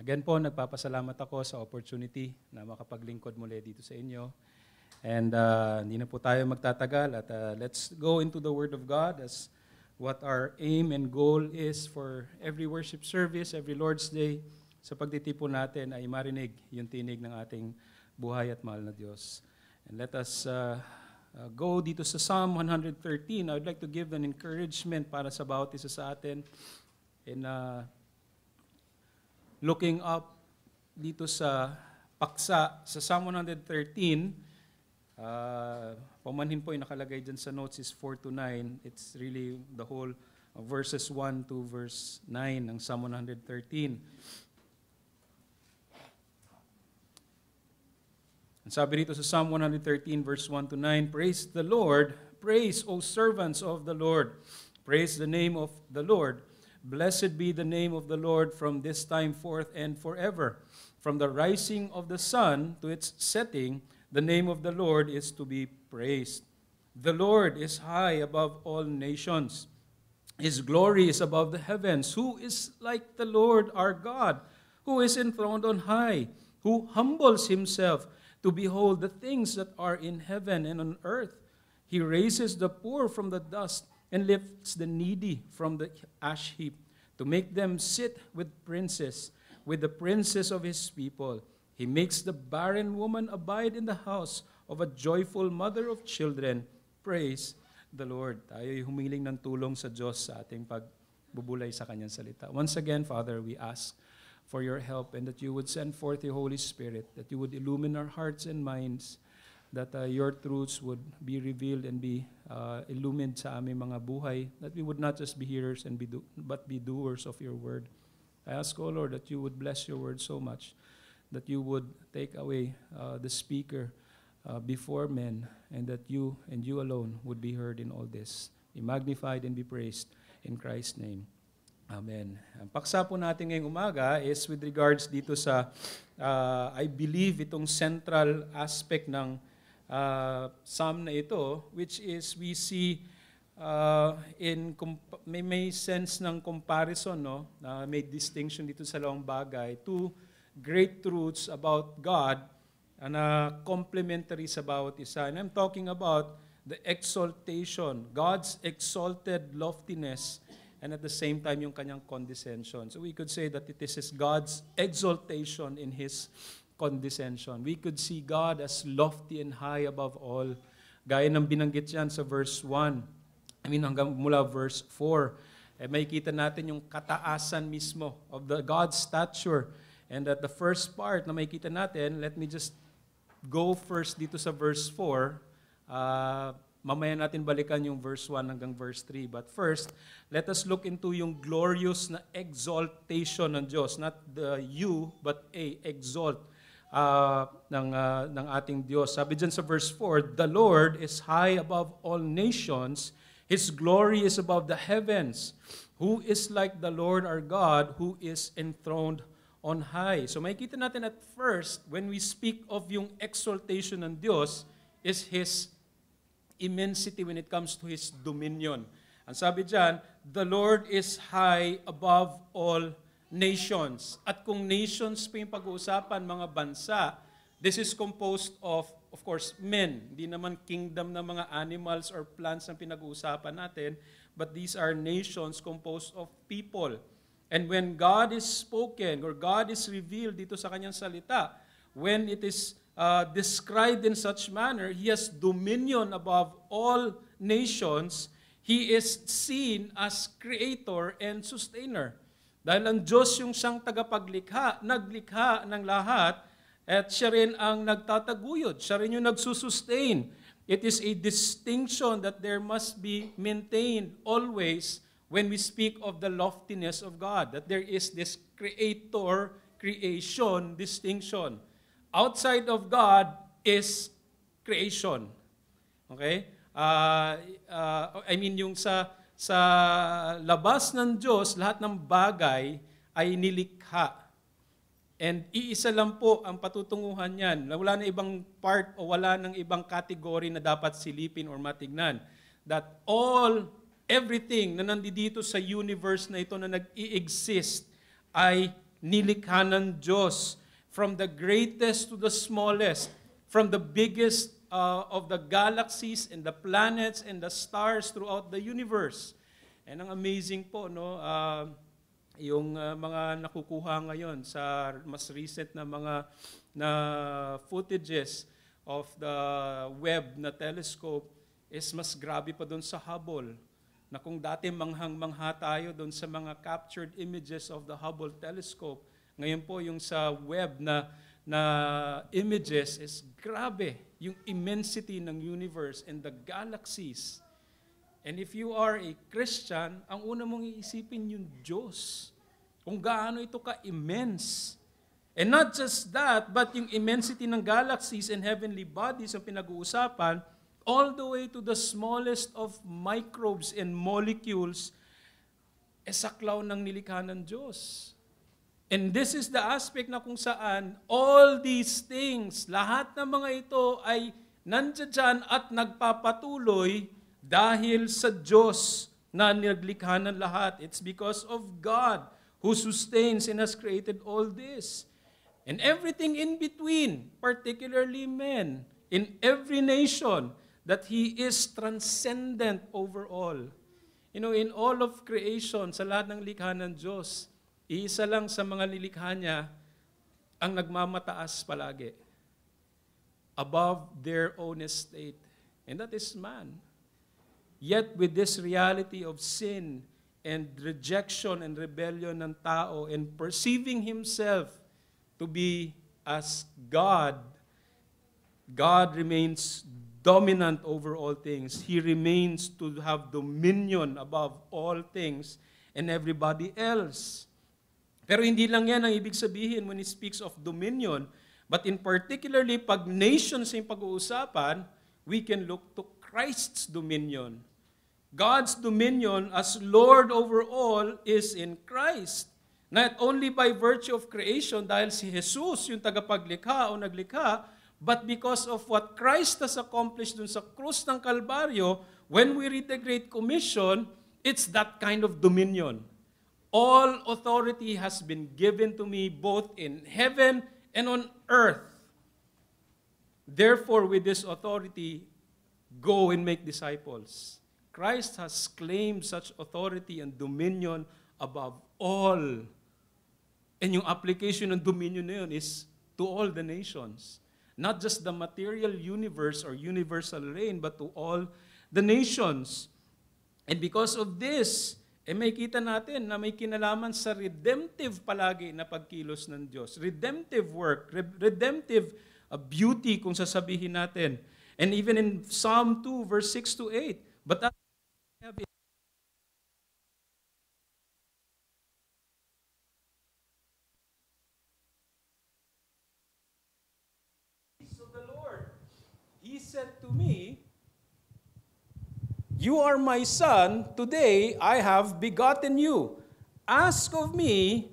Again po, nagpapasalamat ako sa opportunity na makapaglingkod muli dito sa inyo. And hindi na po tayo magtatagal at let's go into the Word of God as what our aim and goal is for every worship service, every Lord's Day. Sa pagtitipon natin ay marinig yung tinig ng ating buhay at mahal na Diyos. And let us go dito sa Psalm 113. I would like to give an encouragement para sa bawat isa sa atin in looking up dito sa paksa sa Psalm 113. Pamanhin po yung nakalagay dyan sa notes is 4-9. It's really the whole verses 1 to verse 9 ng Psalm 113. And sabi dito sa Psalm 113 verse 1 to 9, praise the Lord, praise, O servants of the Lord, praise the name of the Lord. Blessed be the name of the Lord from this time forth and forever. From the rising of the sun to its setting, the name of the Lord is to be praised. The Lord is high above all nations. His glory is above the heavens. Who is like the Lord our God, who is enthroned on high, who humbles himself to behold the things that are in heaven and on earth? He raises the poor from the dust and lifts the needy from the ash heap, to make them sit with princes, with the princes of his people. He makes the barren woman abide in the house of a joyful mother of children. Praise the Lord. Tayo'y humiling ng tulong sa Diyos sa ating pagbubulay sa Kanyang salita. Once again, Father, we ask for your help and that you would send forth your Holy Spirit, that you would illumine our hearts and minds, that your truths would be revealed and be illumined sa aming mga buhay, that we would not just be hearers but be doers of your word. I ask, O Lord, that you would bless your word so much, that you would take away the speaker before men, and that you and you alone would be heard in all this. Be magnified and be praised in Christ's name. Amen. Ang paksa po natin ngayong umaga is with regards dito sa, I believe, itong central aspect ng psalm na ito, which is we see may sense ng comparison, no? May distinction dito sa dalawang bagay. Two great truths about God na complementary sa bawat isa. And I'm talking about the exaltation, God's exalted loftiness, and at the same time yung kanyang condescension. So we could say that it is God's exaltation in His condescension. We could see God as lofty and high above all. Gaya ng binanggit yan sa verse 1. Hanggang mula verse 4. May kita natin yung kataasan mismo of the God's stature. And at the first part na may kita natin, let me just go first dito sa verse 4. Mamaya natin balikan yung verse 1 hanggang verse 3. But first, let us look into yung glorious na exaltation ng Diyos. Not the you, but exalt ng ating Diyos. Sabi dyan sa verse 4, the Lord is high above all nations. His glory is above the heavens. Who is like the Lord our God, who is enthroned on high? So makikita natin at first, when we speak of yung exaltation ng Diyos, is His immensity when it comes to His dominion. Ang sabi dyan, the Lord is high above all nations. At kung nations pa yung pag-uusapan, mga bansa, this is composed of course, men. Hindi naman kingdom ng mga animals or plants ang pinag-uusapan natin, but these are nations composed of people. And when God is spoken or God is revealed dito sa kanyang salita, when it is described in such manner, He has dominion above all nations. He is seen as creator and sustainer. Dahil ang Diyos yung siyang tagapaglikha, naglikha ng lahat, at siya rin ang nagtataguyod, siya rin yung nagsusustain. It is a distinction that there must be maintained always when we speak of the loftiness of God, that there is this creator-creation distinction. Outside of God is creation. Okay? Yung sa labas ng Diyos, lahat ng bagay ay nilikha. And iisa lang po ang patutunguhan niyan. Wala na ibang part o wala nang ibang category na dapat silipin or matignan. That everything na nandito sa universe na ito na nag-i-exist ay nilikha ng Diyos. From the greatest to the smallest, from the biggest of the galaxies and the planets and the stars throughout the universe. And ang amazing po, no, yung mga nakukuha ngayon sa mas recent na mga footages of the Webb na telescope is mas grabe pa doon sa Hubble. Na kung dati manghang-mangha tayo doon sa mga captured images of the Hubble telescope, ngayon po yung sa Webb na images is grabe, yung immensity ng universe and the galaxies. And if you are a Christian, ang una mong iisipin yung Diyos. Kung gaano ito ka-immense. And not just that, but yung immensity ng galaxies and heavenly bodies ang pinag-uusapan, all the way to the smallest of microbes and molecules, saklaw ng nilikha ng Diyos. And this is the aspect na kung saan all these things, lahat ng mga ito ay nandiyan at nagpapatuloy dahil sa Diyos na naglikha ng lahat. It's because of God who sustains and has created all this. And everything in between, particularly men, in every nation, that He is transcendent over all. You know, in all of creation, sa lahat ng likha ng Diyos, iisa lang sa mga nilikha niya ang nagmamataas palagi. Above their own estate. And that is man. Yet with this reality of sin and rejection and rebellion ng tao and perceiving himself to be as God, God remains dominant over all things. He remains to have dominion above all things and everybody else. Pero hindi lang yan ang ibig sabihin when he speaks of dominion, but in particularly pag nations yung pag-uusapan, we can look to Christ's dominion. God's dominion as Lord over all is in Christ. Not only by virtue of creation, dahil si Jesus yung tagapaglikha o naglikha, but because of what Christ has accomplished dun sa krus ng Kalbaryo, when we read the Great Commission, it's that kind of dominion. All authority has been given to me both in heaven and on earth. Therefore, with this authority, go and make disciples. Christ has claimed such authority and dominion above all. And yung application ng dominion na yun is to all the nations. Not just the material universe or universal reign, but to all the nations. And because of this, may kita natin na may kinalaman sa redemptive palagi na pagkilos ng Diyos. Redemptive work, redemptive beauty kung sasabihin natin. And even in Psalm 2, verse 6 to 8, but that have of the Lord. He said to me, "You are my son, today I have begotten you. Ask of me,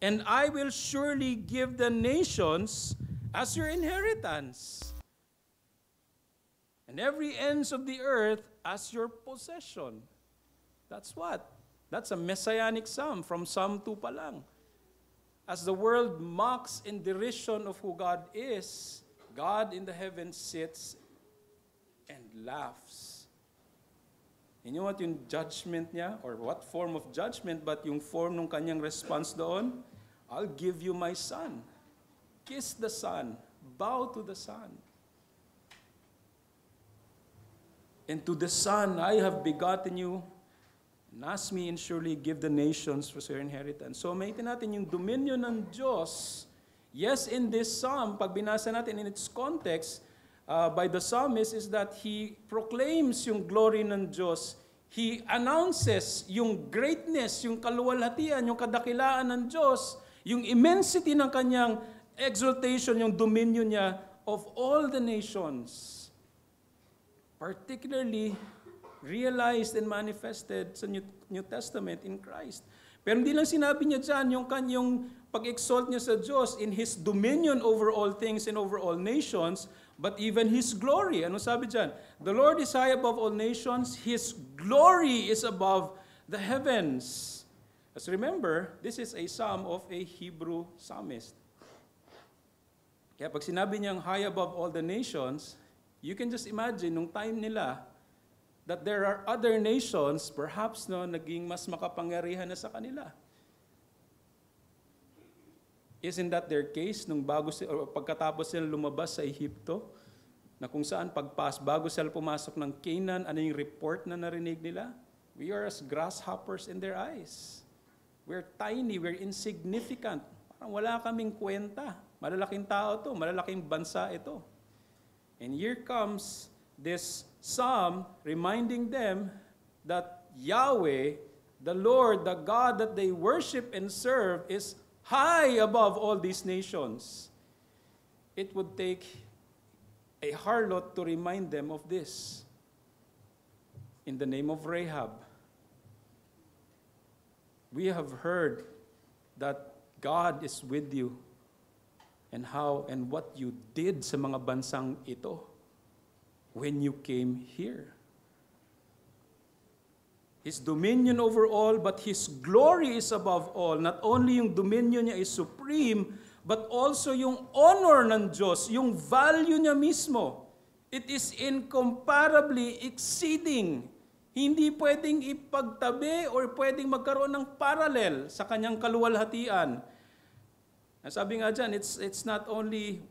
and I will surely give the nations as your inheritance, and every ends of the earth as your possession." That's what? That's a messianic psalm from Psalm 2 pa lang. As the world mocks in derision of who God is, God in the heavens sits and laughs. You know what yung judgment niya? Or what form of judgment, but yung form ng kanyang response doon? I'll give you my son. Kiss the son. Bow to the son. And to the son I have begotten you. And ask me and surely give the nations for your inheritance. So makita natin yung dominion ng Diyos. Yes, in this psalm, pag binasa natin in its context, by the psalmist is that he proclaims yung glory ng Diyos. He announces yung greatness, yung kaluwalhatian, yung kadakilaan ng Diyos, yung immensity ng kanyang exaltation, yung dominion niya of all the nations. Particularly realized and manifested sa New Testament in Christ. Pero hindi lang sinabi niya dyan yung kanyang pag-exalt niya sa Diyos in His dominion over all things and over all nations, but even His glory. Ano sabi dyan? The Lord is high above all nations. His glory is above the heavens. As remember, this is a psalm of a Hebrew psalmist. Kaya pag sinabi niyang high above all the nations, you can just imagine nung time nila that there are other nations perhaps naging mas makapangyarihan na sa kanila. Isn't that their case nung pagkatapos sila lumabas sa Ehipto? Na kung saan bago sila pumasok ng Canaan, ano yung report na narinig nila? We are as grasshoppers in their eyes. We're tiny, we're insignificant. Parang wala kaming kwenta. Malalaking tao to, malalaking bansa ito. And here comes this psalm reminding them that Yahweh, the Lord, the God that they worship and serve, is high above all these nations. It would take a harlot to remind them of this. In the name of Rahab, we have heard that God is with you and how and what you did sa mga bansang ito when you came here. His dominion over all, but His glory is above all. Not only yung dominion niya is supreme, but also yung honor ng Diyos, yung value niya mismo. It is incomparably exceeding. Hindi pwedeng ipagtabi or pwedeng magkaroon ng parallel sa kanyang kaluwalhatian. Sabi nga dyan, it's not only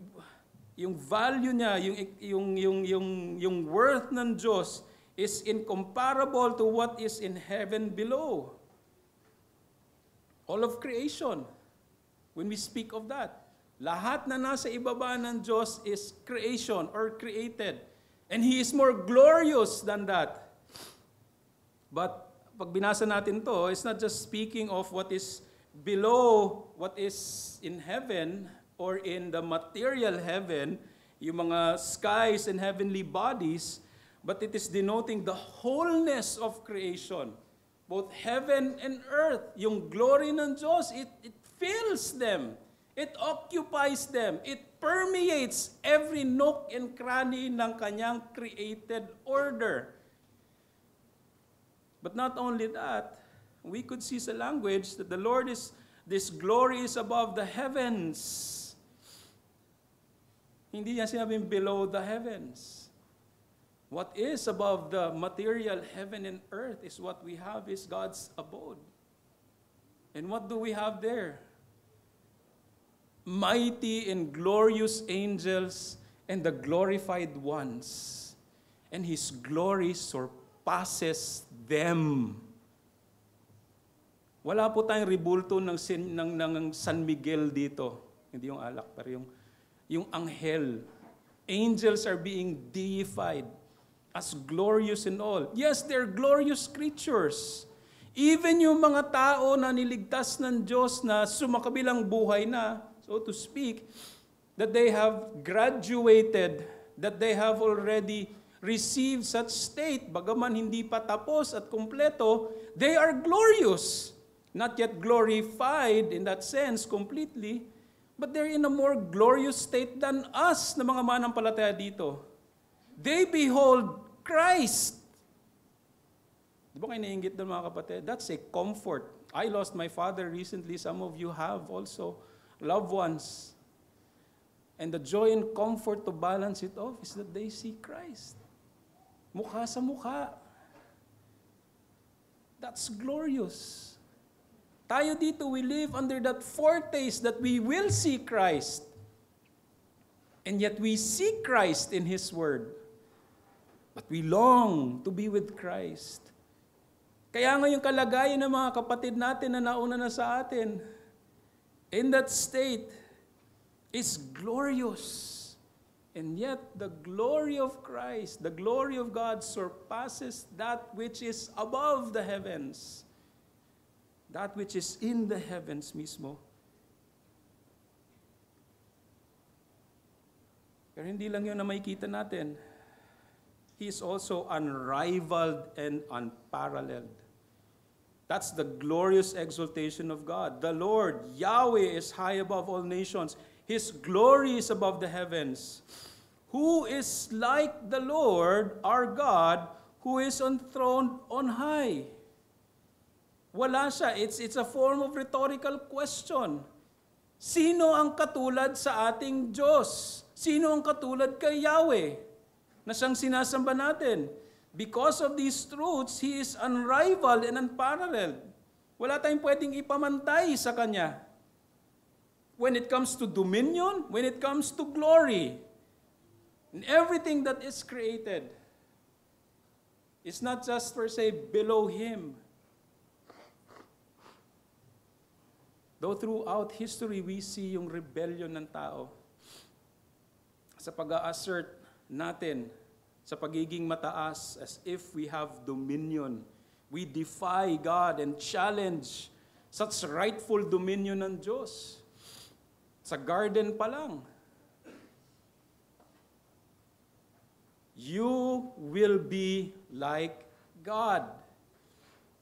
yung value niya, yung worth ng Diyos is incomparable to what is in heaven below. All of creation, when we speak of that, lahat na nasa ibaba ng Diyos is creation or created. And He is more glorious than that. But pag binasa natin to, it's not just speaking of what is below what is in heaven or in the material heaven, yung mga skies and heavenly bodies, but it is denoting the wholeness of creation. Both heaven and earth, yung glory ng Diyos, it fills them. It occupies them. It permeates every nook and cranny ng kanyang created order. But not only that, we could see sa language that the Lord is, this glory is above the heavens. Hindi niya sinabing below the heavens. What is above the material heaven and earth is what we have is God's abode. And what do we have there? Mighty and glorious angels and the glorified ones. And His glory surpasses them. Wala po tayong ribulto ng San Miguel dito. Hindi yung alak, pero yung anghel. Angels are being deified as glorious and all. Yes, they're glorious creatures. Even yung mga tao na niligtas ng Diyos na sumakabilang buhay na, so to speak, that they have graduated, that they have already received such state, bagaman hindi pa tapos at kumpleto, they are glorious. Not yet glorified in that sense completely, but they're in a more glorious state than us na mga manampalataya dito. They behold Christ. Di ba kayo naiinggit doon mga kapatid? That's a comfort. I lost my father recently. Some of you have also loved ones. And the joy and comfort to balance it off is that they see Christ. Mukha sa mukha. That's glorious. Tayo dito, we live under that foretaste that we will see Christ. And yet we see Christ in His Word. But we long to be with Christ. Kaya nga yung kalagayan ng mga kapatid natin na nauna na sa atin, in that state, is glorious. And yet, the glory of Christ, the glory of God surpasses that which is above the heavens. That which is in the heavens mismo. Pero hindi lang yun na makikita natin. He is also unrivaled and unparalleled. That's the glorious exaltation of God. The Lord, Yahweh, is high above all nations. His glory is above the heavens. Who is like the Lord, our God, who is enthroned on high? Wala siya. It's a form of rhetorical question. Sino ang katulad sa ating Diyos? Sino ang katulad kay Yahweh na siyang sinasamba natin? Because of these truths, He is unrivaled and unparalleled. Wala tayong pwedeng ipamantay sa Kanya. When it comes to dominion, when it comes to glory, in everything that is created, it's not just per se below Him. Though throughout history, we see yung rebellion ng tao sa pag-a-assert natin sa pagiging mataas as if we have dominion. We defy God and challenge such rightful dominion ng Diyos. Sa garden pa lang. You will be like God.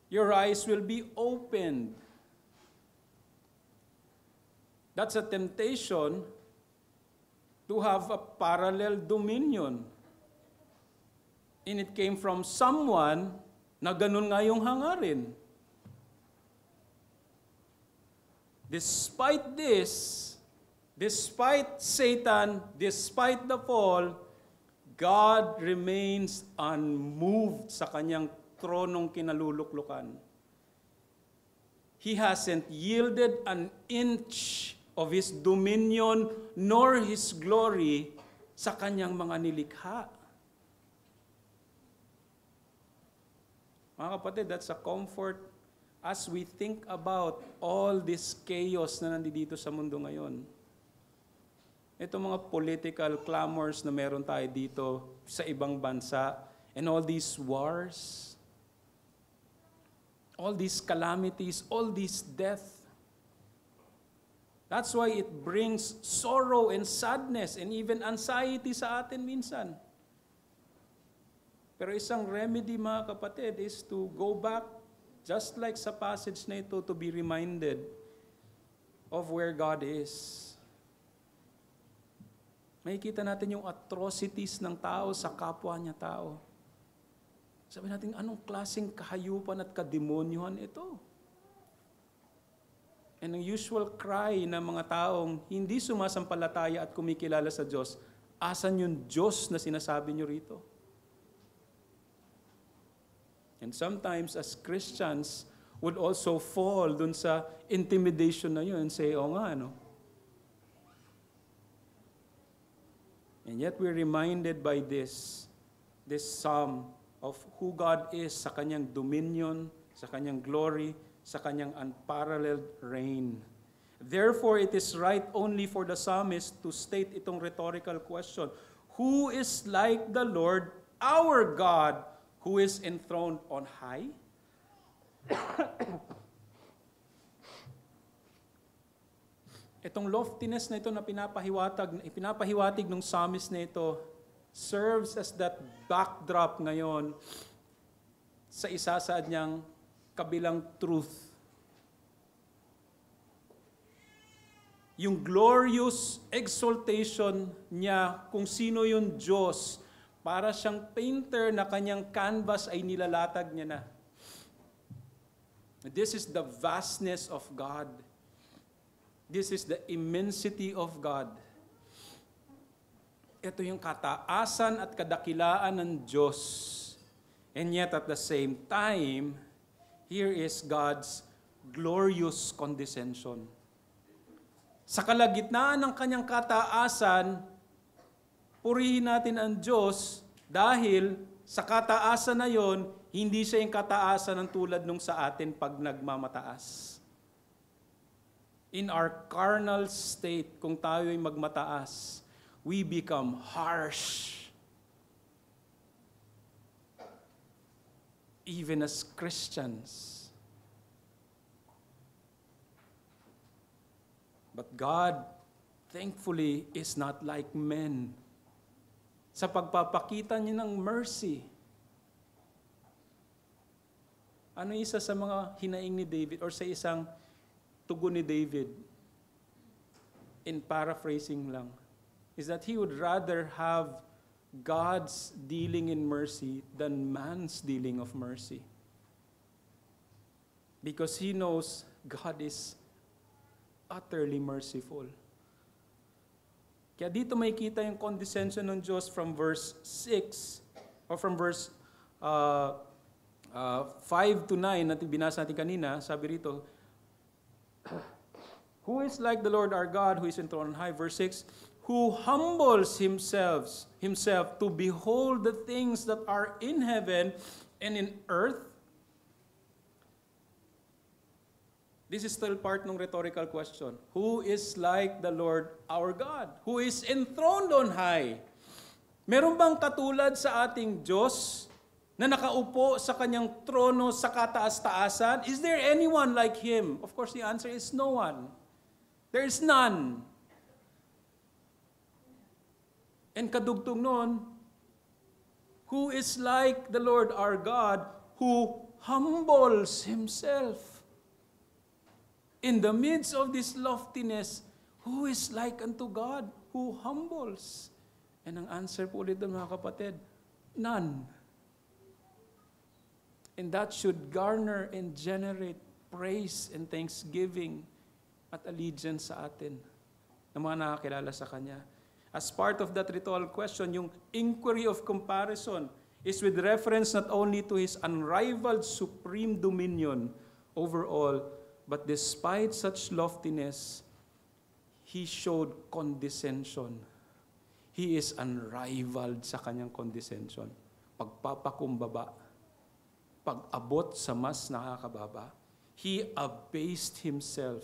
Your eyes will be opened. That's a temptation to have a parallel dominion. And it came from someone na ganun nga yung hangarin. Despite this, despite Satan, despite the fall, God remains unmoved sa kanyang tronong kinaluluklukan. He hasn't yielded an inch of His dominion nor His glory sa kanyang mga nilikha. Mga kapatid, that's a comfort as we think about all this chaos na nandito sa mundo ngayon. Itong mga political clamors na meron tayo dito sa ibang bansa, and all these wars, all these calamities, all this death. That's why it brings sorrow and sadness and even anxiety sa atin minsan. Pero isang remedy, mga kapatid, is to go back, just like sa passage na ito, to be reminded of where God is. Makikita natin yung atrocities ng tao sa kapwa niya tao. Sabi natin, anong klaseng kahayupan at kademonyohan ito? And ang usual cry ng mga taong hindi sumasampalataya at kumikilala sa Diyos, asan yung Diyos na sinasabi niyo rito? And sometimes as Christians would also fall dun sa intimidation na yun and say, o nga, ano? And yet we're reminded by this psalm of who God is sa kanyang dominion, sa kanyang glory, sa kanyang unparalleled reign. Therefore, it is right only for the psalmist to state itong rhetorical question, who is like the Lord, our God, who is enthroned on high? Itong loftiness na ito na pinapahiwatig ng psalmist na ito serves as that backdrop ngayon sa isasaad niyang kabilang truth. Yung glorious exaltation niya kung sino yung Diyos, para siyang painter na kanyang canvas ay nilalatag niya na. This is the vastness of God. This is the immensity of God. Ito yung kataasan at kadakilaan ng Diyos. And yet at the same time, here is God's glorious condescension. Sa kalagitnaan ng kanyang kataasan, purihin natin ang Diyos dahil sa kataasan na yon, hindi siya yung kataasan ng tulad nung sa atin pag nagmamataas. In our carnal state, kung tayo'y magmataas, we become harsh. Even as Christians. But God, thankfully, is not like men. Sa pagpapakita niya ng mercy. Ano isa sa mga hinaing ni David or sa isang tugon ni David, in paraphrasing lang, is that he would rather have God's dealing in mercy than man's dealing of mercy. Because he knows God is utterly merciful. Kaya dito may kita yung condescension ng Diyos from verse 6 or from verse 5 to 9 na binasa natin kanina. Sabi rito, who is like the Lord our God who is enthroned on high? Verse 6, who humbles himself to behold the things that are in heaven and in earth. This is still part ng rhetorical question. Who is like the Lord our God, who is enthroned on high? Meron bang katulad sa ating Diyos na nakaupo sa kanyang trono sa kataas-taasan? Is there anyone like Him? Of course, the answer is no one. There is none. And kadugtong nun, who is like the Lord our God, who humbles Himself? In the midst of this loftiness, who is like unto God, who humbles? And ang answer po ulit doon, mga kapatid, none. And that should garner and generate praise and thanksgiving at allegiance sa atin ng mga nakakilala sa Kanya. As part of that rhetorical question, yung inquiry of comparison is with reference not only to His unrivaled supreme dominion over all, but despite such loftiness, He showed condescension. He is unrivaled sa kanyang condescension. Pagpapakumbaba, pag-abot sa mas nakakababa, He abased Himself.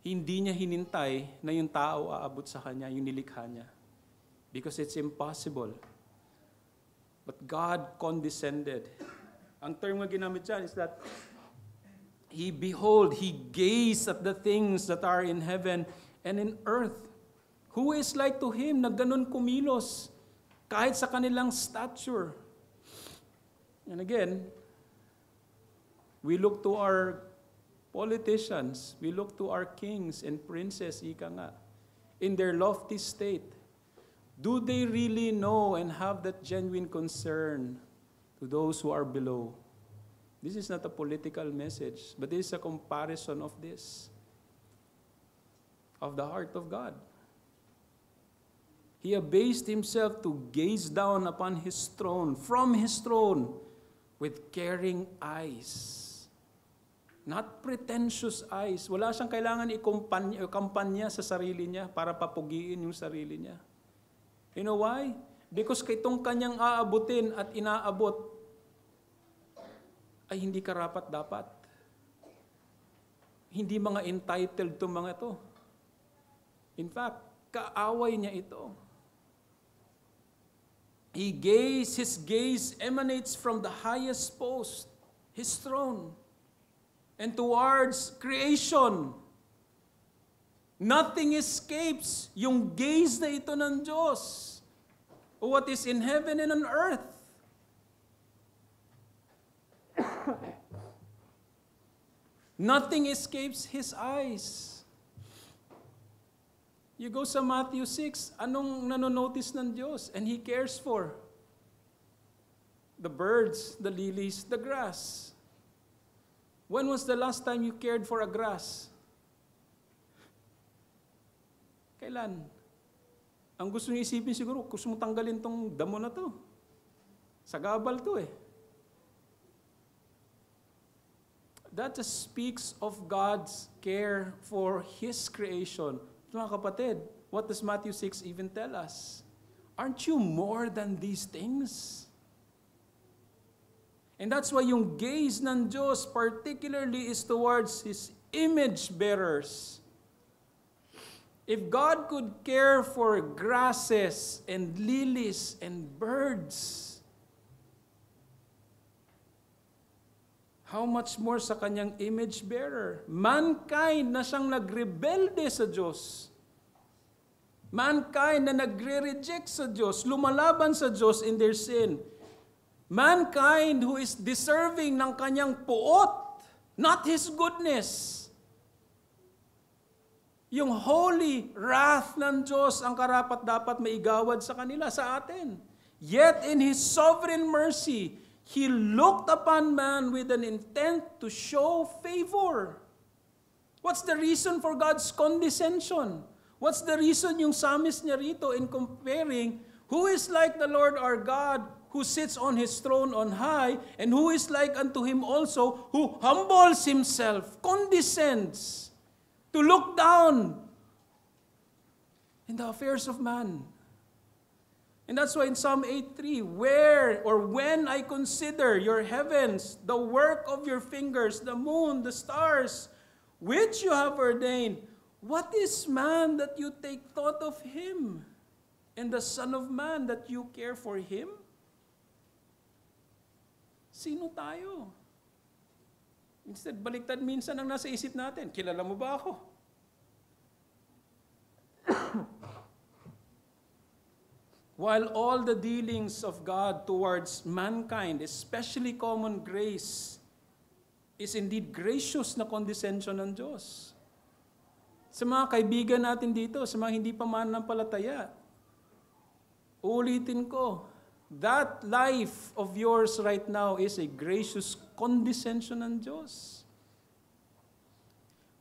Hindi niya hinintay na yung tao aabot sa Kanya, yung nilikha niya. Because it's impossible. But God condescended. Ang term na ginamit dyan is that He gazed at the things that are in heaven and in earth. Who is like to Him na ganun kumilos kahit sa kanilang stature? And again, we look to our politicians, we look to our kings and princes, ika nga, in their lofty state. Do they really know and have that genuine concern to those who are below? This is not a political message, but this is a comparison of this, of the heart of God. He abased Himself to gaze down upon His throne, from His throne, with caring eyes. Not pretentious eyes. Wala siyang kailangan ikampanya sa sarili niya para papugiin yung sarili niya. You know why? Because itong kanyang aabutin at inaabot ay hindi karapat-dapat. Hindi mga entitled to mga ito. In fact, kaaway niya ito. His gaze emanates from the highest post, His throne, and towards creation. Nothing escapes yung gaze na ito ng Diyos. What is in heaven and on earth. Nothing escapes His eyes. You go sa Matthew 6, anong nanonotice ng Diyos? And He cares for the birds, the lilies, the grass. When was the last time you cared for a grass? Kailan? Ang gusto niyo isipin siguro, gusto mong tanggalin tong damo na to. Sagabal to eh. That just speaks of God's care for His creation. Mga kapatid, what does Matthew 6 even tell us? Aren't you more than these things? And that's why yung gaze ng Diyos particularly is towards His image bearers. If God could care for grasses and lilies and birds, how much more sa kanyang image bearer? Mankind na siyang nagrebelde sa Diyos. Mankind na nagre-reject sa Diyos, lumalaban sa Diyos in their sin. Mankind who is deserving ng kanyang puot, not His goodness. Yung holy wrath ng Diyos ang karapat-dapat maigawad sa kanila, sa atin. Yet in His sovereign mercy, He looked upon man with an intent to show favor. What's the reason for God's condescension? What's the reason yung psalmist niya rito in comparing who is like the Lord our God who sits on His throne on high, and who is like unto Him also who humbles Himself, condescends to look down in the affairs of man. And that's why in Psalm 8:3, where or when I consider your heavens, the work of your fingers, the moon, the stars, which you have ordained, what is man that you take thought of him, and the Son of Man that you care for him? Sino tayo? Instead, baliktad minsan ang nasa isip natin, kilala mo ba ako? While all the dealings of God towards mankind, especially common grace, is indeed gracious na condescension ng Diyos. Sa mga kaibigan natin dito, sa mga hindi pa mananampalataya, ulitin ko, that life of yours right now is a gracious condescension ng Diyos.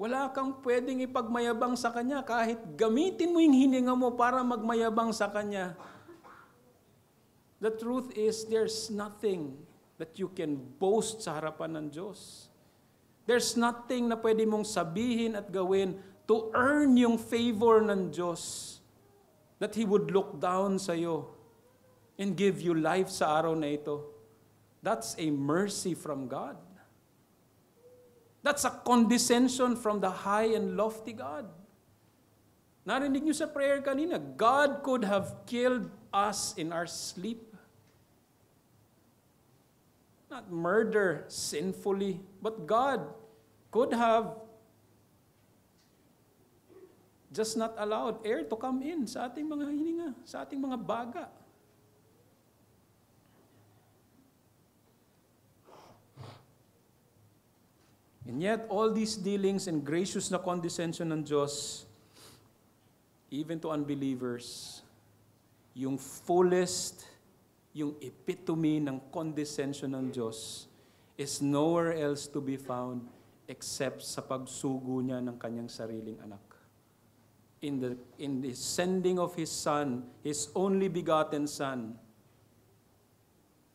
Wala kang pwedeng ipagmayabang sa Kanya kahit gamitin mo yung hininga mo para magmayabang sa Kanya. The truth is, there's nothing that you can boast sa harapan ng Diyos. There's nothing na pwede mong sabihin at gawin to earn yung favor ng Diyos, that He would look down sa iyo and give you life sa araw na ito. That's a mercy from God. That's a condescension from the high and lofty God. Narinig niyo sa prayer kanina, God could have killed us in our sleep. Not murder sinfully, but God could have just not allowed air to come in sa ating mga hininga, sa ating mga baga. And yet, all these dealings and gracious na condescension ng Diyos, even to unbelievers, yung fullest, yung epitome ng condescension ng Diyos is nowhere else to be found except sa pagsugo niya ng kanyang sariling anak. In the sending of His Son, His only begotten Son,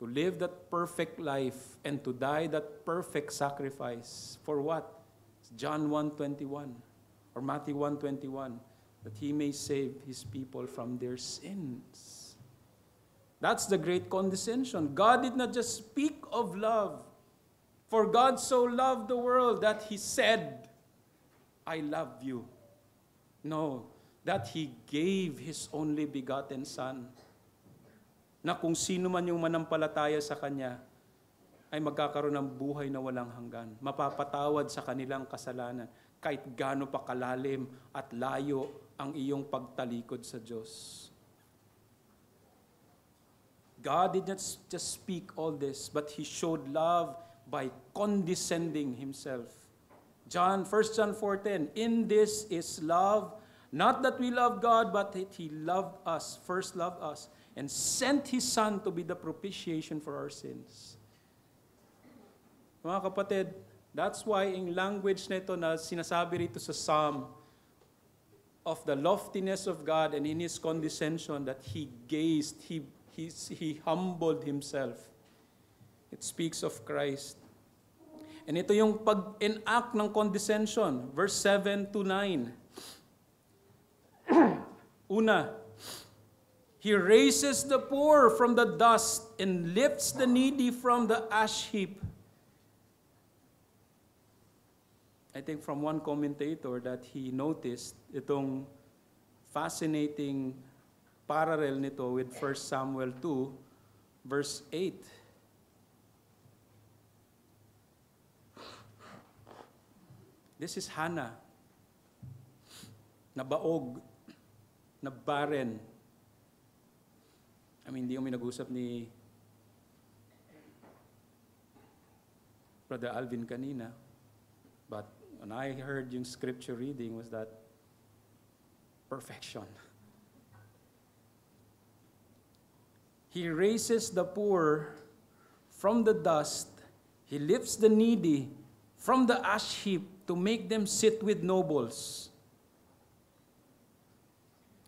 to live that perfect life and to die that perfect sacrifice. For what? John 1:21 or Matthew 1:21, that He may save His people from their sins. That's the great condescension. God did not just speak of love. For God so loved the world that He said, I love you. No, that He gave His only begotten Son, na kung sino man yung manampalataya sa Kanya, ay magkakaroon ng buhay na walang hanggan. Mapapatawad sa kanilang kasalanan, kahit gaano pa kalalim at layo ang iyong pagtalikod sa Diyos. God did not just speak all this, but He showed love by condescending Himself. 1 John 4:10, in this is love, not that we love God, but that He loved us, first loved us, and sent His Son to be the propitiation for our sins. Mga kapatid, that's why in language na ito na sinasabi rito sa Psalm, of the loftiness of God and in His condescension, that He gazed, He humbled Himself. It speaks of Christ. And ito yung pag-enact ng condescension, verse 7 to 9. Una, He raises the poor from the dust and lifts the needy from the ash heap. I think from one commentator that he noticed itong fascinating parallel nito with 1 Samuel 2, verse 8. This is Hannah, nabaog, nabarren. Hindi kami nag-usap ni Brother Alvin kanina, but when I heard yung scripture reading was that perfection. He raises the poor from the dust. He lifts the needy from the ash heap to make them sit with nobles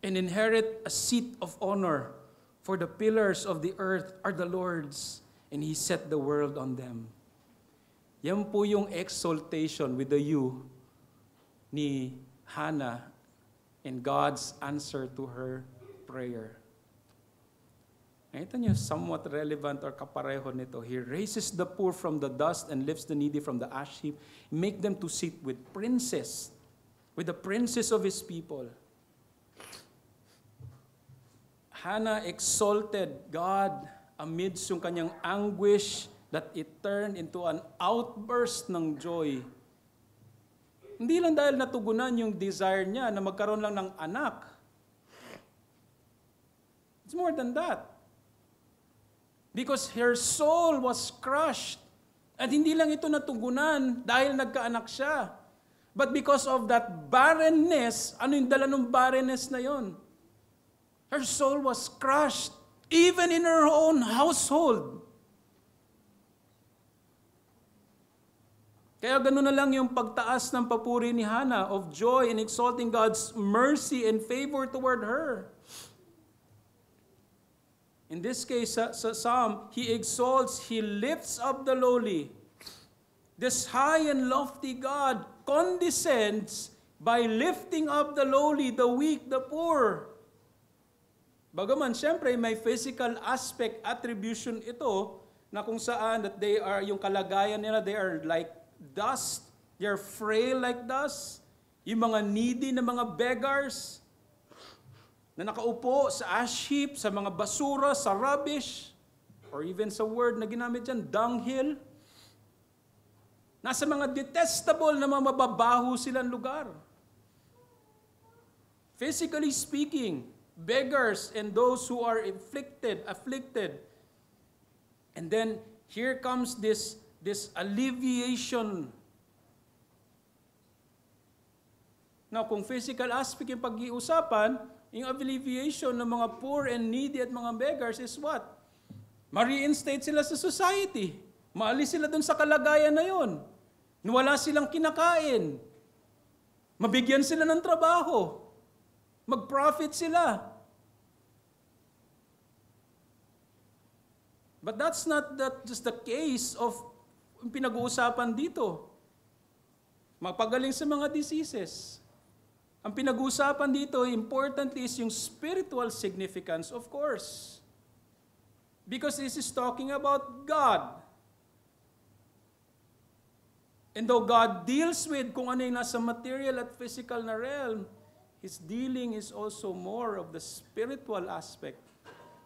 and inherit a seat of honor. For the pillars of the earth are the Lord's, and He set the world on them. Yan po yung exaltation with the U ni Hannah and God's answer to her prayer. Nakita niyo, somewhat relevant or kapareho nito. He raises the poor from the dust and lifts the needy from the ash heap. Make them to sit with princes, with the princes of His people. Hannah exalted God amidst yung kanyang anguish that it turned into an outburst ng joy. Hindi lang dahil natugunan yung desire niya na magkaroon lang ng anak. It's more than that. Because her soul was crushed. At hindi lang ito natugunan dahil nagkaanak siya. But because of that barrenness, ano yung dala ng barrenness na yon? Her soul was crushed, even in her own household. Kaya gano'n na lang yung pagtaas ng papuri ni Hannah of joy in exalting God's mercy and favor toward her. In this case, sa Psalm, he exalts, he lifts up the lowly. This high and lofty God condescends by lifting up the lowly, the weak, the poor. Bagaman, siyempre, may physical aspect, attribution ito, na kung saan that they are, yung kalagayan nila, they are like dust, they are frail like dust. Yung mga needy na mga beggars, na nakaupo sa ash heap, sa mga basura, sa rubbish, or even sa word na ginamit dyan, dunghill. Nasa mga detestable na mga mababaho silang lugar. Physically speaking, beggars and those who are afflicted. And then, here comes this alleviation. Now, kung physical aspect yung pag-iusapan, yung alleviation ng mga poor and needy at mga beggars is what? Ma-reinstate sila sa society. Maalis sila dun sa kalagayan na yon. Wala silang kinakain. Mabigyan sila ng trabaho. Mag-profit sila. But that's not just the case of pinag-uusapan dito. Magpagaling sa mga diseases. Ang pinag-uusapan dito, important is yung spiritual significance, of course. Because this is talking about God. And though God deals with kung ano yung nasa material at physical na realm, His dealing is also more of the spiritual aspect.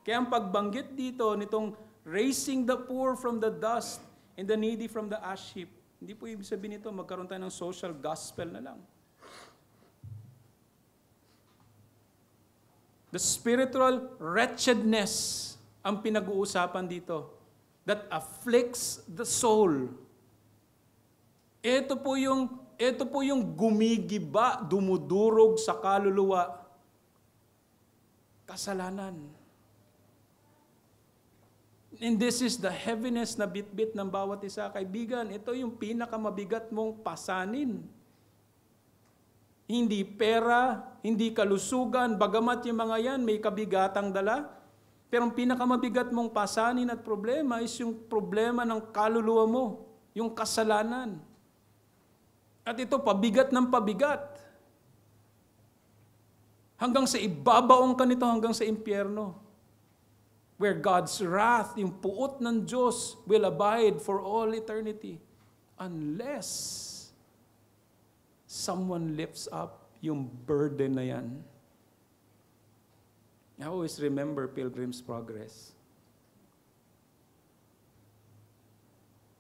Kaya ang pagbanggit dito nitong raising the poor from the dust and the needy from the ash heap, hindi po ibig sabihin nito magkaroon tayo ng social gospel na lang. The spiritual wretchedness ang pinag-uusapan dito that afflicts the soul. Ito po yung gumigiba, dumudurog sa kaluluwa. Kasalanan. And this is the heaviness na bit-bit ng bawat isa. Kaibigan, ito yung pinakamabigat mong pasanin. Hindi pera, hindi kalusugan, bagamat yung mga yan may kabigatang dala. Pero ang pinakamabigat mong pasanin at problema is yung problema ng kaluluwa mo, yung kasalanan. At ito, pabigat ng pabigat. Hanggang sa ibabaong ka nito, hanggang sa impyerno. Where God's wrath, yung puot ng Diyos, will abide for all eternity. Unless someone lifts up yung burden na yan. I always remember Pilgrim's Progress.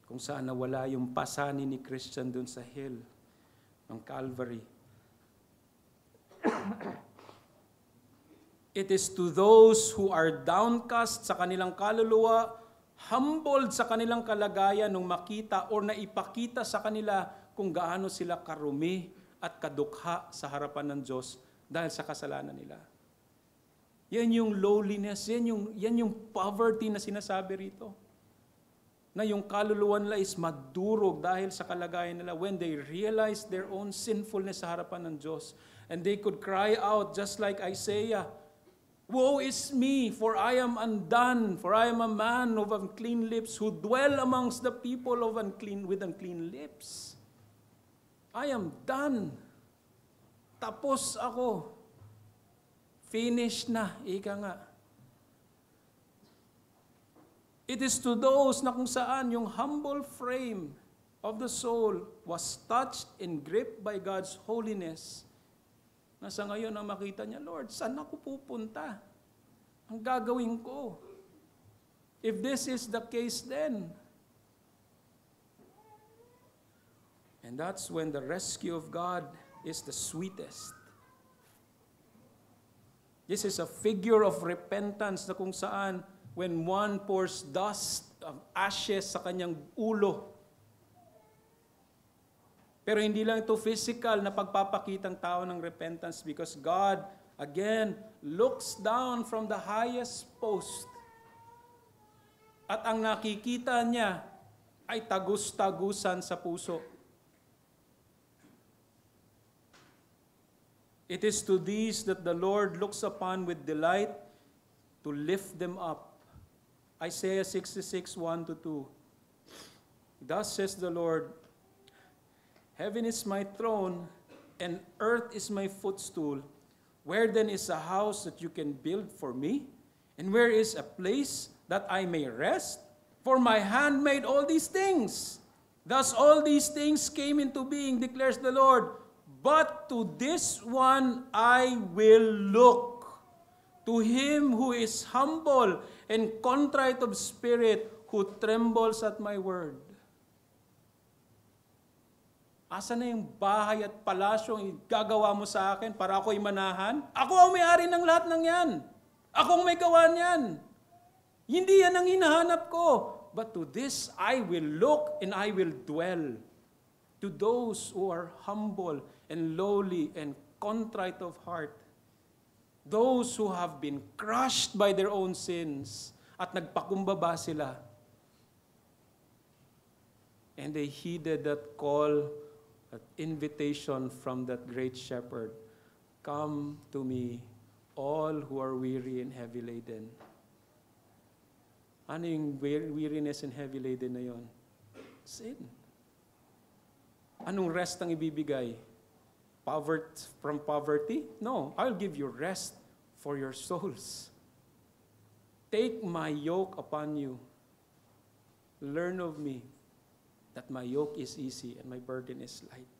Kung saan nawala yung pasanin ni Christian dun sa hill ng Calvary. It is to those who are downcast sa kanilang kaluluwa, humbled sa kanilang kalagayan nung makita or naipakita sa kanila kung gaano sila karumi at kadukha sa harapan ng Diyos dahil sa kasalanan nila. Yan yung lowliness, yan yung poverty na sinasabi rito. na yung kaluluwa nila is madurog dahil sa kalagayan nila when they realize their own sinfulness sa harapan ng Diyos. And they could cry out just like Isaiah, "Woe is me, for I am undone, for I am a man of unclean lips who dwell amongst the people of with unclean lips. I am done. Tapos ako. Finished na." Ika nga. It is to those na kung saan yung humble frame of the soul was touched and gripped by God's holiness. Nasa ngayon ang makita niya, "Lord, saan ako pupunta? Ang gagawin ko? If this is the case then." And that's when the rescue of God is the sweetest. This is a figure of repentance na kung saan when one pours dust of ashes sa kanyang ulo. Pero hindi lang ito physical na pagpapakitang tao ng repentance because God, again, looks down from the highest post. At ang nakikita niya ay tagus-tagusan sa puso. It is to these that the Lord looks upon with delight to lift them up. Isaiah 66, 1-2. Thus says the Lord, "Heaven is my throne, and earth is my footstool. Where then is a house that you can build for me? And where is a place that I may rest? For my hand made all these things. Thus all these things came into being, declares the Lord. But to this one I will look, to him who is humble and contrite of spirit, who trembles at my word." Asa na yung bahay at palasyong gagawa mo sa akin para ako'y manahan? Ako ang may-ari ng lahat ng yan. Ako ang may gawa niyan. Hindi yan ang hinahanap ko. But to this I will look and I will dwell. To those who are humble and lowly and contrite of heart. Those who have been crushed by their own sins at nagpakumbaba sila. And they heeded that call, that invitation from that great shepherd. "Come to me, all who are weary and heavy laden." Ano yung weariness and heavy laden na yon? Sin. Anong rest ang ibibigay? From poverty? No, I'll give you rest for your souls. "Take my yoke upon you. Learn of me, that my yoke is easy and my burden is light."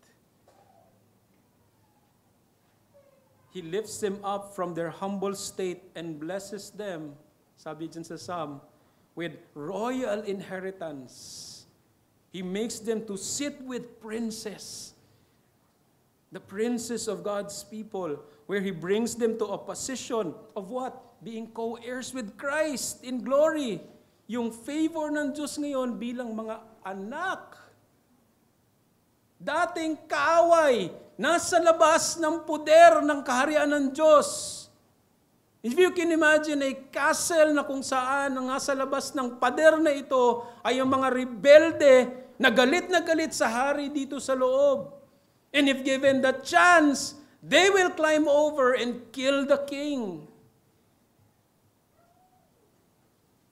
He lifts them up from their humble state and blesses them, sabi dyan sa Psalm, with royal inheritance. He makes them to sit with princes, the princes of God's people, where He brings them to a position of what? Being co-heirs with Christ in glory. Yung favor ng Diyos ngayon bilang mga anak. Dating kaaway, nasa labas ng poder ng kaharian ng Diyos. If you can imagine a castle na kung saan ang nasa labas ng pader na ito ay yung mga rebelde na galit sa hari dito sa loob. And if given the chance, they will climb over and kill the king.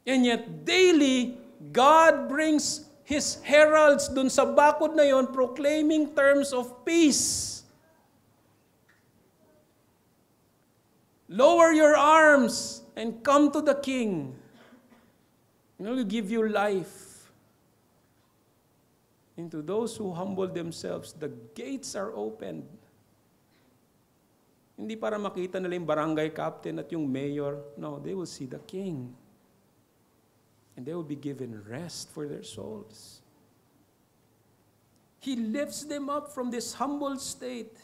And yet daily, God brings His heralds dun sa bakod na yon proclaiming terms of peace. Lower your arms and come to the king. And He will give you life. And to those who humble themselves, the gates are opened. Hindi para makita nila yung barangay captain at yung mayor. No, they will see the king. And they will be given rest for their souls. He lifts them up from this humble state.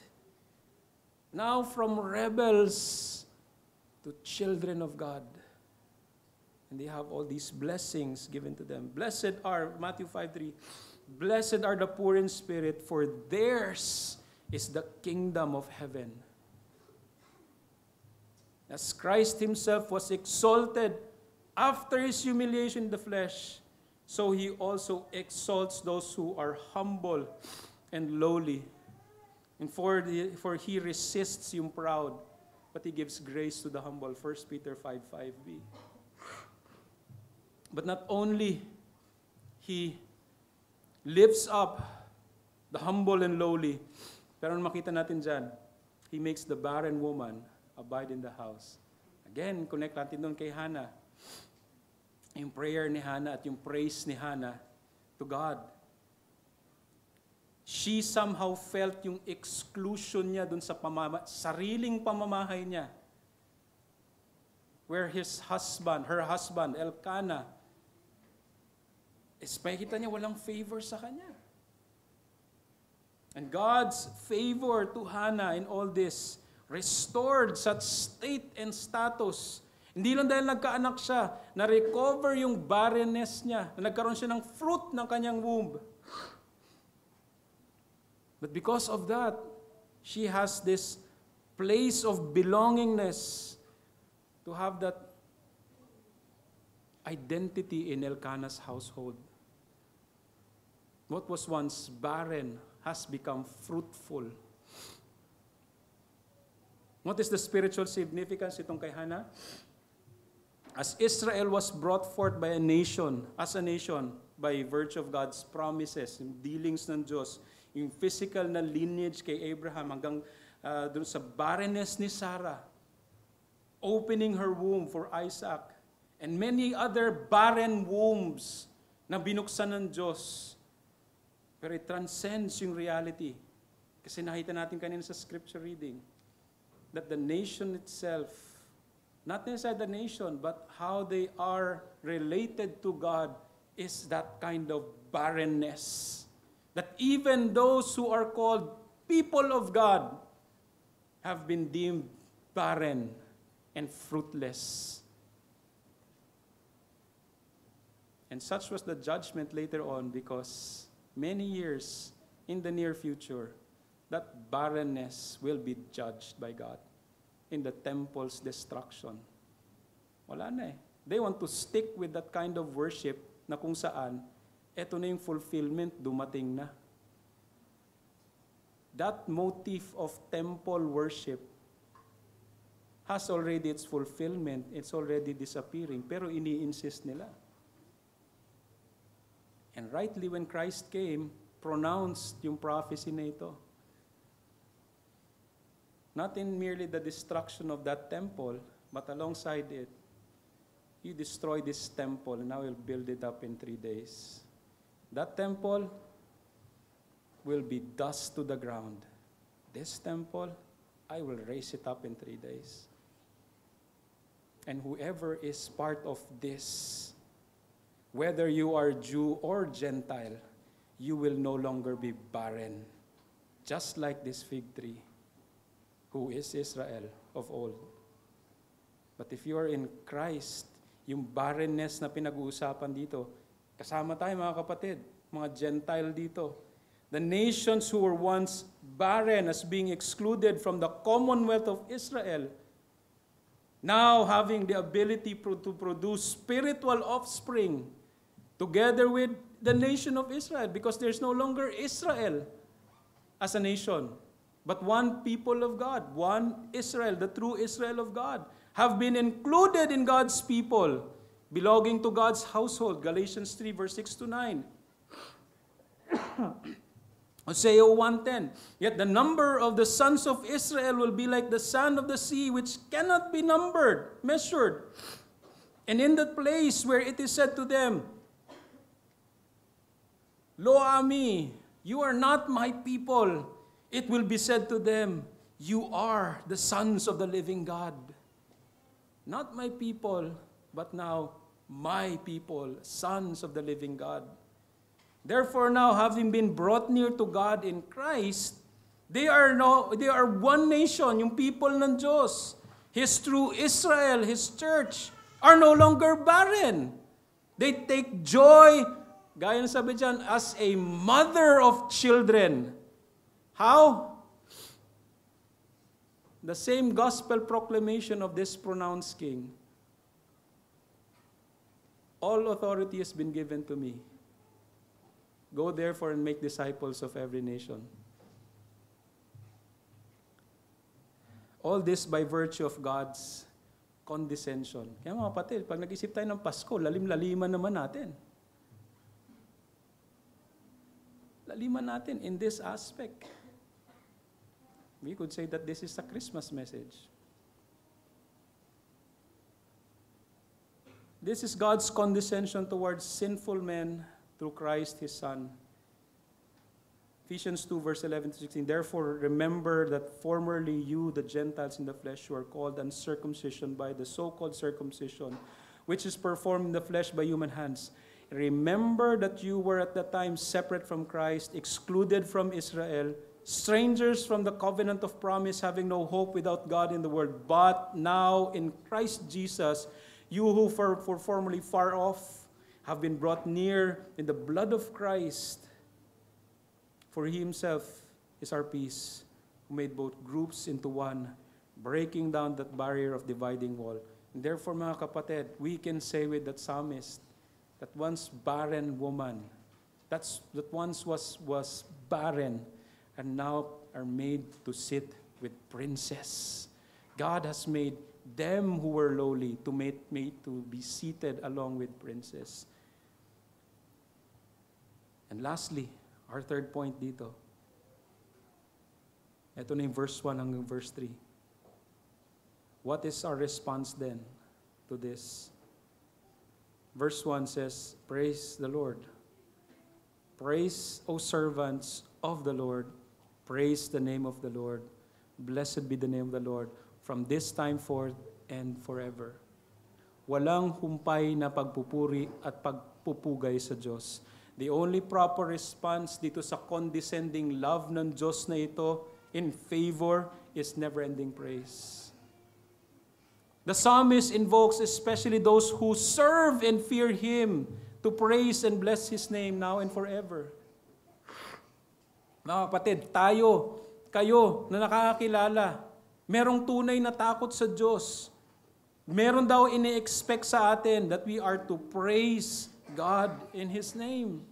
Now from rebels to children of God. And they have all these blessings given to them. Blessed are, Matthew 5:3, blessed are the poor in spirit, for theirs is the kingdom of heaven. As Christ Himself was exalted after His humiliation in the flesh, so He also exalts those who are humble and lowly. And for He resists yung proud, but He gives grace to the humble. 1 Peter 5:5b. But not only He lifts up the humble and lowly, pero makita natin dyan, He makes the barren woman abide in the house. Again, connect natin doon kay Hannah. Yung prayer ni Hannah at yung praise ni Hannah to God. She somehow felt yung exclusion niya doon sa sariling pamamahay niya. Where her husband, Elkanah, makita niya walang favor sa kanya. And God's favor to Hannah in all this restored such state and status. Hindi lang dahil nagkaanak siya, na-recover yung barrenness niya, na nagkaroon siya ng fruit ng kanyang womb. But because of that, she has this place of belongingness to have that identity in Elkanah's household. What was once barren has become fruitful. What is the spiritual significance itong kay Hannah? As Israel was brought forth by a nation, as a nation, by virtue of God's promises, yung dealings ng Diyos, yung physical na lineage kay Abraham hanggang doon sa barrenness ni Sarah, opening her womb for Isaac, and many other barren wombs na binuksan ng Diyos. Pero it transcends yung reality. Kasi nakita natin kanina sa scripture reading that the nation itself, not inside the nation, but how they are related to God is that kind of barrenness. That even those who are called people of God have been deemed barren and fruitless. And such was the judgment later on, because many years in the near future, that barrenness will be judged by God in the temple's destruction. Wala na eh. They want to stick with that kind of worship na kung saan, eto na yung fulfillment, dumating na. That motif of temple worship has already its fulfillment, it's already disappearing, pero ini-insist nila. And rightly, when Christ came, pronounced yung prophecy na ito. Not in merely the destruction of that temple, but alongside it, you destroy this temple and I will build it up in 3 days. That temple will be dust to the ground. This temple, I will raise it up in 3 days. And whoever is part of this, whether you are Jew or Gentile, you will no longer be barren. Just like this fig tree, who is Israel of old. But if you are in Christ, yung barrenness na pinag-uusapan dito, kasama tayo mga kapatid, mga Gentile dito. The nations who were once barren as being excluded from the commonwealth of Israel, now having the ability to produce spiritual offspring together with the nation of Israel, because there's no longer Israel as a nation, but one people of God, one Israel, the true Israel of God, have been included in God's people, belonging to God's household. Galatians 3, verse 6 to 9. Hosea 1:10. Yet the number of the sons of Israel will be like the sand of the sea, which cannot be measured. And in that place where it is said to them, Lo Ami, you are not my people, it will be said to them, you are the sons of the living God. Not my people, but now my people, sons of the living God. Therefore now, having been brought near to God in Christ, they are one nation, yung people ng Diyos. His true Israel, His church, are no longer barren. They take joy, gaya ng sabi dyan, as a mother of children. How? The same gospel proclamation of this pronounced king All authority has been given to me. Go therefore and make disciples of every nation. All this by virtue of God's condescension. Kaya mga kapatid, pag nag-isip tayo ng Pasko, lalim-laliman naman natin. Laliman natin in this aspect. We could say that this is a Christmas message. This is God's condescension towards sinful men through Christ, His Son. Ephesians 2, verse 11 to 16, therefore remember that formerly you, the Gentiles in the flesh, were called uncircumcision by the so-called circumcision, which is performed in the flesh by human hands. Remember that you were at that time separate from Christ, excluded from Israel, strangers from the covenant of promise, having no hope without God in the world. But now in Christ Jesus, you who were formerly far off have been brought near in the blood of Christ. For He Himself is our peace, who made both groups into one, breaking down that barrier of dividing wall. And therefore, mga kapatid, we can say with that psalmist, that once barren woman, that once was barren, and now are made to sit with princes. God has made them who were lowly to be seated along with princes. And lastly, our third point dito. Ito na yung verse 1 hanggang verse 3. What is our response then to this? Verse 1 says, praise the Lord. Praise, O servants of the Lord. Praise the name of the Lord. Blessed be the name of the Lord from this time forth and forever. Walang humpay na pagpupuri at pagpupugay sa Diyos. The only proper response dito sa condescending love ng Diyos na ito in favor is never-ending praise. The psalmist invokes especially those who serve and fear Him to praise and bless His name now and forever. Mga kapatid, kayo na nakakakilala, merong tunay na takot sa Diyos. Meron daw ini-expect sa atin that we are to praise God in His name.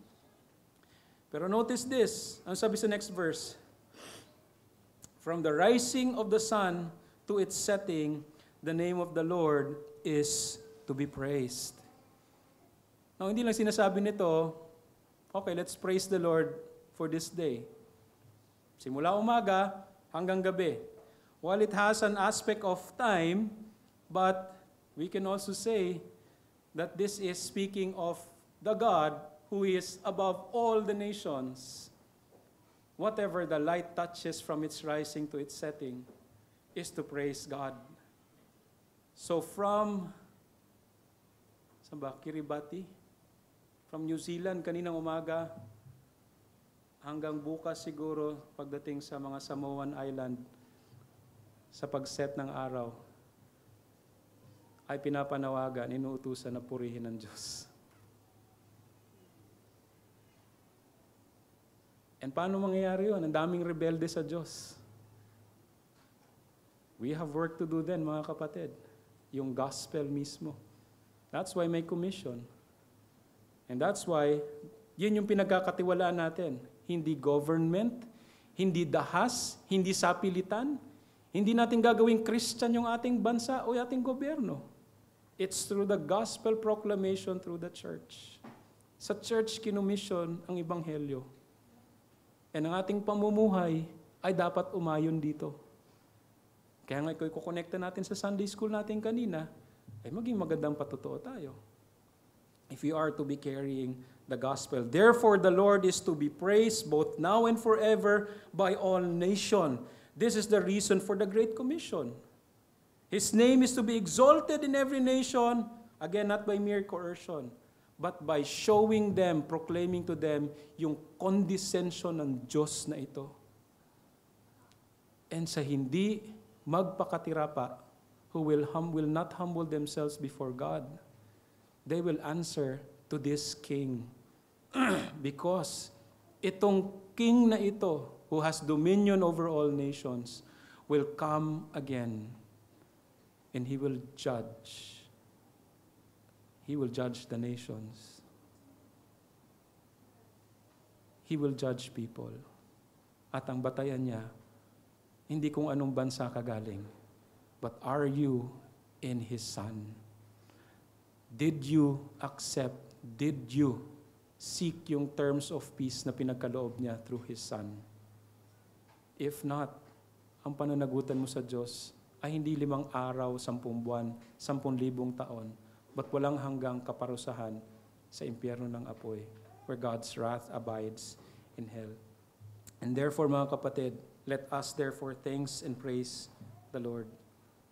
Pero notice this, ang sabi sa next verse, from the rising of the sun to its setting, the name of the Lord is to be praised. Now, hindi lang sinasabi nito, okay, let's praise the Lord for this day. Simula umaga hanggang gabi. While it has an aspect of time, but we can also say that this is speaking of the God who is above all the nations. Whatever the light touches from its rising to its setting is to praise God. So from, saan ba? Kiribati? From New Zealand, kaninang umaga, hanggang bukas siguro, pagdating sa mga Samoan Island, sa pagset ng araw, ay pinapanawagan, inuutusan na purihin ng Diyos. And paano mangyayari yun? Ang daming rebelde sa Diyos. We have work to do then, mga kapatid. Yung gospel mismo. That's why may commission. And that's why, yun yung pinagkakatiwalaan natin. Hindi government, hindi dahas, hindi sapilitan, hindi natin gagawing Christian yung ating bansa o ating gobyerno. It's through the gospel proclamation through the church. Sa church, kinumission ang ebanghelyo. And ang ating pamumuhay ay dapat umayon dito. Kaya nga ikaw kukonekta natin sa Sunday school natin kanina, ay maging magandang patotoo tayo. If we are to be carrying the gospel. Therefore, the Lord is to be praised both now and forever by all nations. This is the reason for the Great Commission. His name is to be exalted in every nation, again, not by mere coercion, but by showing them, proclaiming to them, yung condescension ng Diyos na ito. And sa hindi magpakatira pa, who will not humble themselves before God, they will answer to this King. Because itong King na ito, who has dominion over all nations, will come again, and He will judge. He will judge the nations. He will judge people. At ang batayan niya, hindi kung anong bansa ka galing, but are you in His Son? Did you accept, did you seek yung terms of peace na pinagkaloob niya through His Son? If not, ang pananagutan mo sa Diyos ay hindi 5 araw, 10 buwan, 10,000 taon, but walang hanggang kaparusahan sa impyerno ng apoy, where God's wrath abides in hell. And therefore, mga kapatid, let us therefore thanks and praise the Lord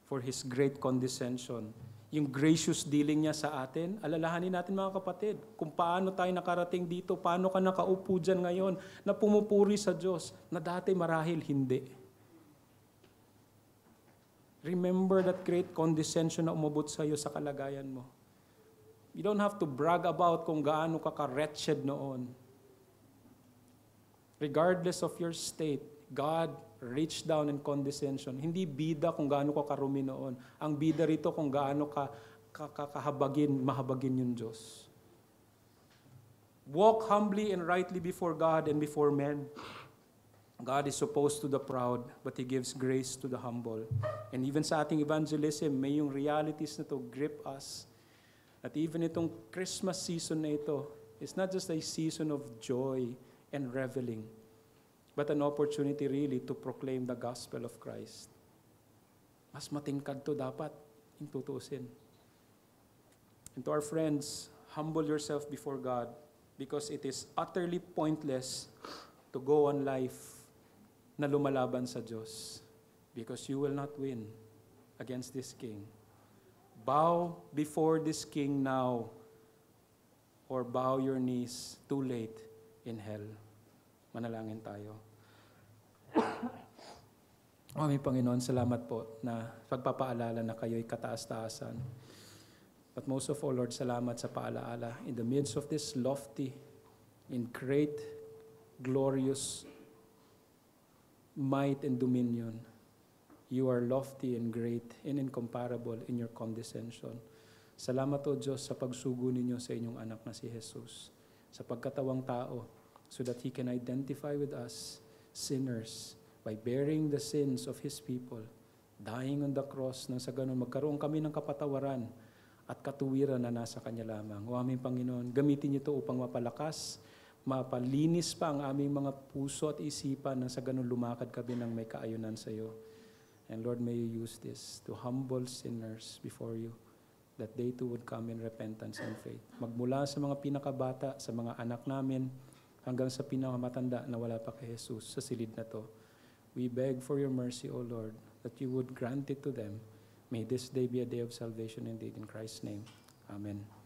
for His great condescension. Yung gracious dealing niya sa atin, alalahanin natin mga kapatid, kung paano tayo nakarating dito, paano ka nakaupo dyan ngayon, na pumupuri sa Diyos, na dati marahil hindi. Remember that great condescension na umabot sa iyo sa kalagayan mo. You don't have to brag about kung gaano ka ka-wretched noon. Regardless of your state, God reached down in condescension. Hindi bida kung gaano ka karumi noon. Ang bida rito kung gaano ka mahabagin yung Diyos. Walk humbly and rightly before God and before men. God is opposed to the proud, but He gives grace to the humble. And even sa ating evangelism, may yung realities na to grip us. At even itong Christmas season na ito, it's not just a season of joy and reveling, but an opportunity really to proclaim the gospel of Christ. Mas matingkad to dapat, yung tutuusin. And to our friends, humble yourself before God, because it is utterly pointless to go on life na lumalaban sa Diyos, because you will not win against this king. Bow before this king now, or bow your knees too late in hell. Manalangin tayo. Aming Panginoon, salamat po na pagpapaalala na kayo'y kataas-taasan. But most of all, Lord, salamat sa paalaala in the midst of this lofty, in great, glorious might and dominion. You are lofty and great and incomparable in your condescension. Salamat o Diyos sa pagsugo ninyo sa inyong anak na si Jesus, sa pagkatawang tao, so that He can identify with us, sinners, by bearing the sins of His people, dying on the cross, nang sa ganun magkaroon kami ng kapatawaran at katuwiran na nasa Kanya lamang. O aming Panginoon, gamitin niyo ito upang mapalakas, mapalinis pa ang aming mga puso at isipan nang sa ganun lumakad kami ng may kaayunan sa iyo. And Lord, may you use this to humble sinners before you, that they too would come in repentance and faith. Magmula sa mga pinakabata, sa mga anak namin, hanggang sa pinakamatanda na wala pa kay Jesus sa silid na to. We beg for your mercy, O Lord, that you would grant it to them. May this day be a day of salvation indeed. In Christ's name, amen.